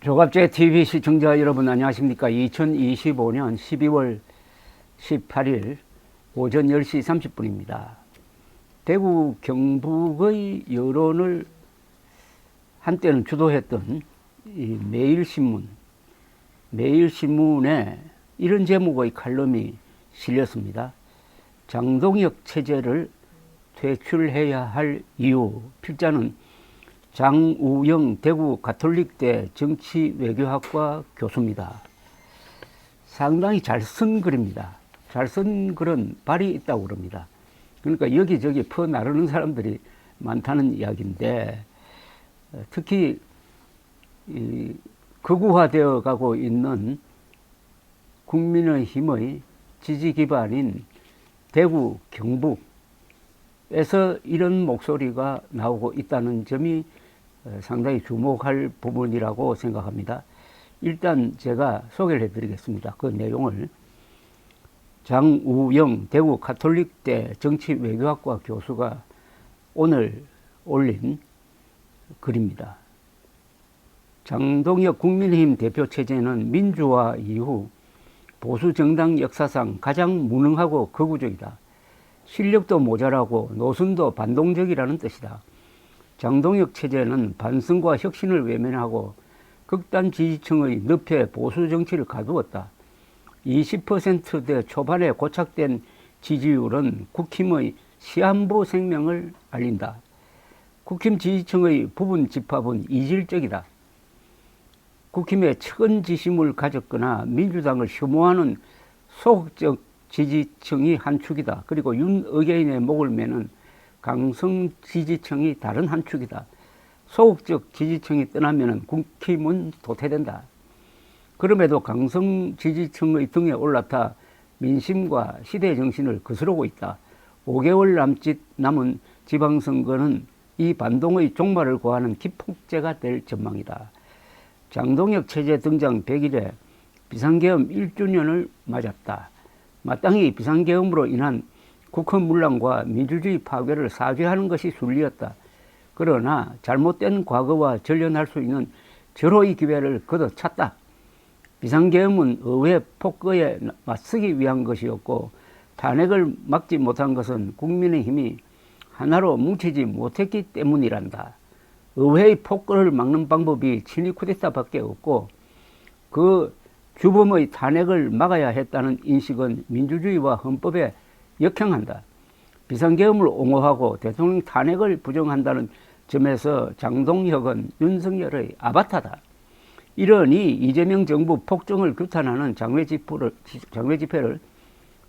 조갑제 TV 시청자 여러분 안녕하십니까. 2025년 12월 18일 오전 10시 30분입니다. 대구 경북의 여론을 한때는 주도했던 이 매일신문에 이런 제목의 칼럼이 실렸습니다. 장동혁 체제를 퇴출해야 할 이유. 필자는 장우영 대구 가톨릭대 정치외교학과 교수입니다. 상당히 잘 쓴 글입니다. 잘 쓴 글은 발이 있다고 그럽니다. 그러니까 여기저기 퍼나르는 사람들이 많다는 이야기인데, 특히 극우화되어 가고 있는 국민의힘의 지지 기반인 대구, 경북에서 이런 목소리가 나오고 있다는 점이 상당히 주목할 부분이라고 생각합니다. 일단 제가 소개를 해드리겠습니다. 그 내용을. 장우영 대구 가톨릭대 정치외교학과 교수가 오늘 올린 글입니다. 장동혁 국민의힘 대표체제는 민주화 이후 보수정당 역사상 가장 무능하고 극우적이다. 실력도 모자라고 노선도 반동적이라는 뜻이다. 장동혁 체제는 반성과 혁신을 외면하고 극단 지지층의 늪에 보수 정치를 가두었다. 20%대 초반에 고착된 지지율은 국힘의 시한부 생명을 알린다. 국힘 지지층의 부분 집합은 이질적이다. 국힘의 측은 지심을 가졌거나 민주당을 혐오하는 소극적 지지층이 한 축이다. 그리고 윤의견의 목을 매는 강성 지지층이 다른 한 축이다. 소극적 지지층이 떠나면 국힘은 도태된다. 그럼에도 강성 지지층의 등에 올라타 민심과 시대 정신을 거스르고 있다. 5개월 남은 지방선거는 이 반동의 종말을 고하는 기폭제가 될 전망이다. 장동혁 체제 등장 100일에 비상계엄 1주년을 맞았다. 마땅히 비상계엄으로 인한 국헌문란과 민주주의 파괴를 사죄하는 것이 순리였다. 그러나 잘못된 과거와 전련할 수 있는 절호의 기회를 걷어찼다. 비상계엄은 의회 폭거에 맞서기 위한 것이었고, 탄핵을 막지 못한 것은 국민의힘이 하나로 뭉치지 못했기 때문이란다. 의회의 폭거를 막는 방법이 친위 쿠데타밖에 없고, 그 주범의 탄핵을 막아야 했다는 인식은 민주주의와 헌법에 역행한다. 비상계엄을 옹호하고 대통령 탄핵을 부정한다는 점에서 장동혁은 윤석열의 아바타다. 이러니 이재명 정부 폭정을 규탄하는 장외 집회를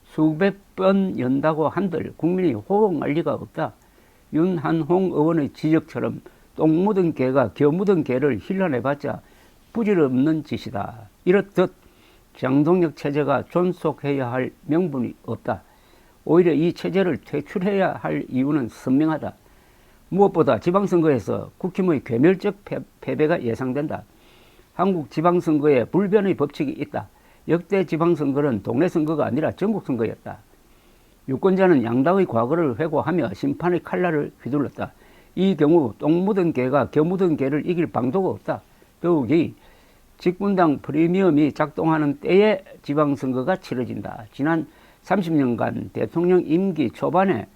수백 번 연다고 한들 국민이 호응할 리가 없다. 윤한홍 의원의 지적처럼 똥 묻은 개가 겨 묻은 개를 힐러내봤자 부질없는 짓이다. 이렇듯 장동혁 체제가 존속해야 할 명분이 없다. 오히려 이 체제를 퇴출해야 할 이유는 선명하다. 무엇보다 지방선거에서 국힘의 괴멸적 패배가 예상된다. 한국 지방선거에 불변의 법칙이 있다. 역대 지방선거는 동네 선거가 아니라 전국선거였다. 유권자는 양당의 과거를 회고하며 심판의 칼날을 휘둘렀다. 이 경우 똥 묻은 개가 겨 묻은 개를 이길 방도가 없다. 더욱이 집권당 프리미엄이 작동하는 때에 지방선거가 치러진다. 지난 30년간 대통령 임기 초반에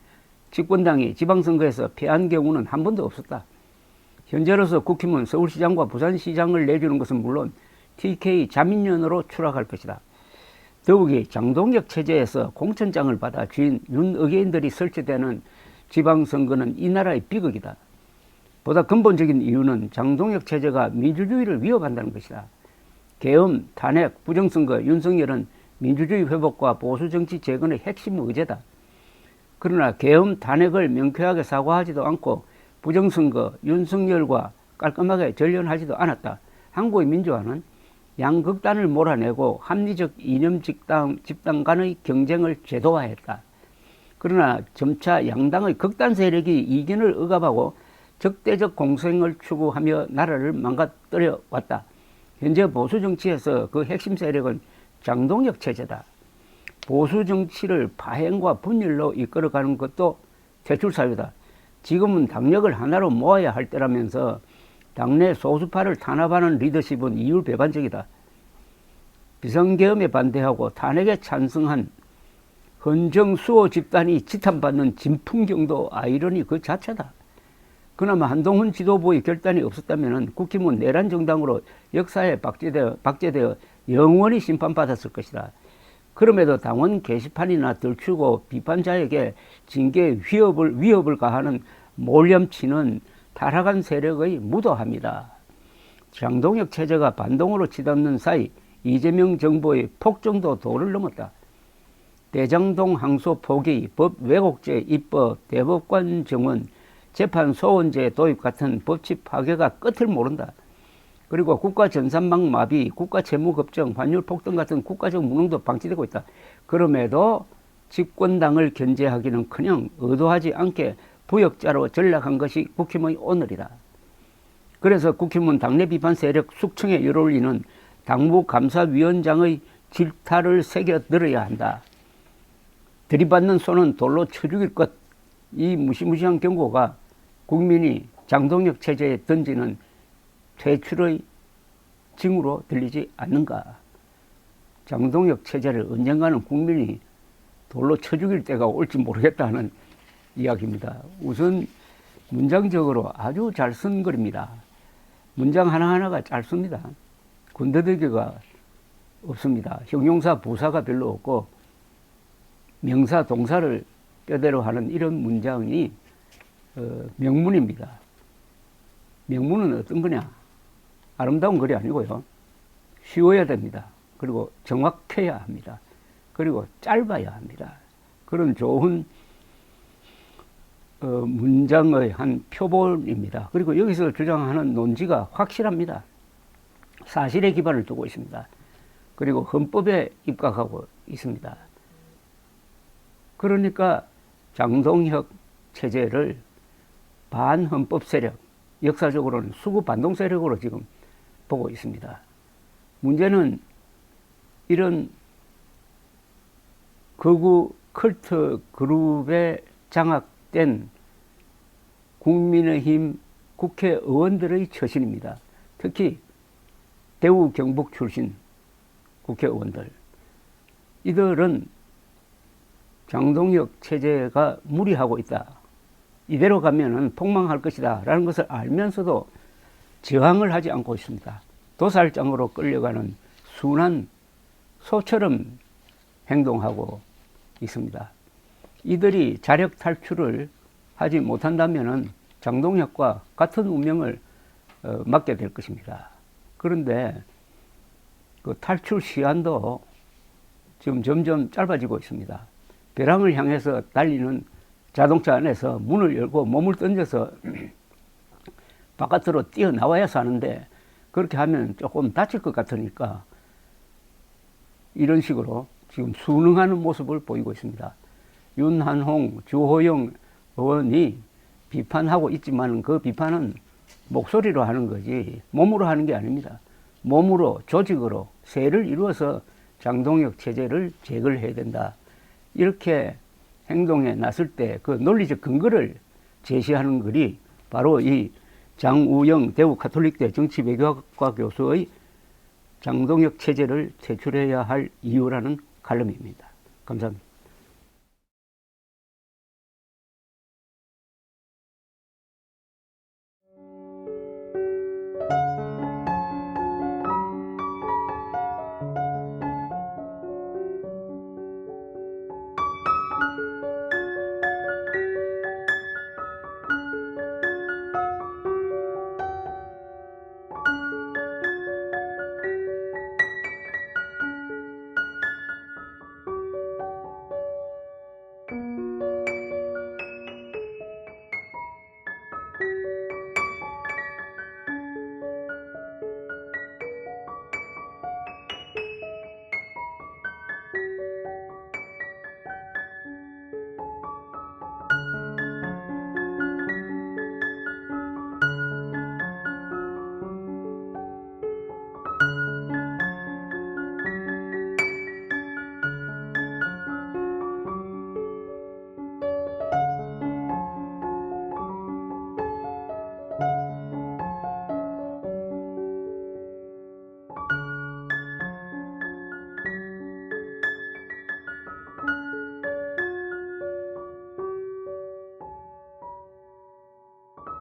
집권당이 지방선거에서 패한 경우는 한 번도 없었다. 현재로서 국힘은 서울시장과 부산시장을 내주는 것은 물론 TK 자민련으로 추락할 것이다. 더욱이 장동혁 체제에서 공천장을 받아 쥐인 윤의견들이 설치되는 지방선거는 이 나라의 비극이다. 보다 근본적인 이유는 장동혁 체제가 민주주의를 위협한다는 것이다. 계엄, 탄핵, 부정선거, 윤석열은 민주주의 회복과 보수정치 재건의 핵심 의제다. 그러나 계엄, 탄핵을 명쾌하게 사과하지도 않고 부정선거, 윤석열과 깔끔하게 전련하지도 않았다. 한국의 민주화는 양극단을 몰아내고 합리적 이념 집단 간의 경쟁을 제도화했다. 그러나 점차 양당의 극단 세력이 이견을 억압하고 적대적 공생을 추구하며 나라를 망가뜨려 왔다. 현재 보수 정치에서 그 핵심 세력은 장동혁 체제다. 보수 정치를 파행과 분열로 이끌어가는 것도 퇴출사유다. 지금은 당력을 하나로 모아야 할 때라면서 당내 소수파를 탄압하는 리더십은 이율배반적이다. 비상계엄에 반대하고 탄핵에 찬성한 헌정수호 집단이 지탄받는 진풍경도 아이러니 그 자체다. 그나마 한동훈 지도부의 결단이 없었다면 국힘은 내란 정당으로 역사에 박제되어 영원히 심판받았을 것이다. 그럼에도 당원 게시판이나 들추고 비판자에게 징계 위협을 가하는 몰염치는 타락한 세력의 무도합니다. 장동혁 체제가 반동으로 치닫는 사이 이재명 정부의 폭정도 도를 넘었다. 대장동 항소 포기, 법 왜곡죄 입법, 대법관 정원, 재판 소원제 도입 같은 법치 파괴가 끝을 모른다. 그리고 국가 전산망 마비, 국가 채무 급증, 환율 폭등 같은 국가적 무능도 방치되고 있다. 그럼에도 집권당을 견제하기는커녕 의도하지 않게 부역자로 전락한 것이 국힘의 오늘이다. 그래서 국힘은 당내 비판 세력 숙청에 열올리는 당무감사위원장의 질타를 새겨 들어야 한다. 들이받는 손은 돌로 쳐 죽일 것. 이 무시무시한 경고가 국민이 장동혁 체제에 던지는 퇴출의 징후로 들리지 않는가. 장동혁 체제를 언젠가는 국민이 돌로 쳐 죽일 때가 올지 모르겠다는 이야기입니다. 우선 문장적으로 아주 잘 쓴 글입니다. 문장 하나하나가 짧습니다. 군더더기가 없습니다. 형용사, 부사가 별로 없고 명사, 동사를 뼈대로 하는 이런 문장이 명문입니다. 명문은 어떤 거냐? 아름다운 글이 아니고요. 쉬워야 됩니다. 그리고 정확해야 합니다. 그리고 짧아야 합니다. 그런 좋은 문장의 한 표본입니다. 그리고 여기서 주장하는 논지가 확실합니다. 사실에 기반을 두고 있습니다. 그리고 헌법에 입각하고 있습니다. 그러니까 장동혁 체제를 반헌법 세력, 역사적으로는 수구 반동 세력으로 지금 보고 있습니다. 문제는 이런 극우 컬트 그룹에 장악된 국민의힘 국회의원들의 처신입니다. 특히 대구 경북 출신 국회의원들. 이들은 장동혁 체제가 무리하고 있다. 이대로 가면은 폭망할 것이다. 라는 것을 알면서도 저항을 하지 않고 있습니다. 도살장으로 끌려가는 순한 소처럼 행동하고 있습니다. 이들이 자력 탈출을 하지 못한다면은 장동혁과 같은 운명을 맞게 될 것입니다. 그런데 그 탈출 시한도 지금 점점 짧아지고 있습니다. 벼랑을 향해서 달리는 자동차 안에서 문을 열고 몸을 던져서 바깥으로 뛰어나와야 사는데 그렇게 하면 조금 다칠 것 같으니까 이런 식으로 지금 순응하는 모습을 보이고 있습니다. 윤한홍, 주호영 의원이 비판하고 있지만 그 비판은 목소리로 하는 거지 몸으로 하는 게 아닙니다. 몸으로 조직으로 세를 이루어서 장동혁 체제를 제거해야 된다. 이렇게 행동에 나설 때 그 논리적 근거를 제시하는 글이 바로 이 장우영 대구 가톨릭대 정치외교학과 교수의 장동혁 체제를 퇴출해야 할 이유라는 칼럼입니다. 감사합니다.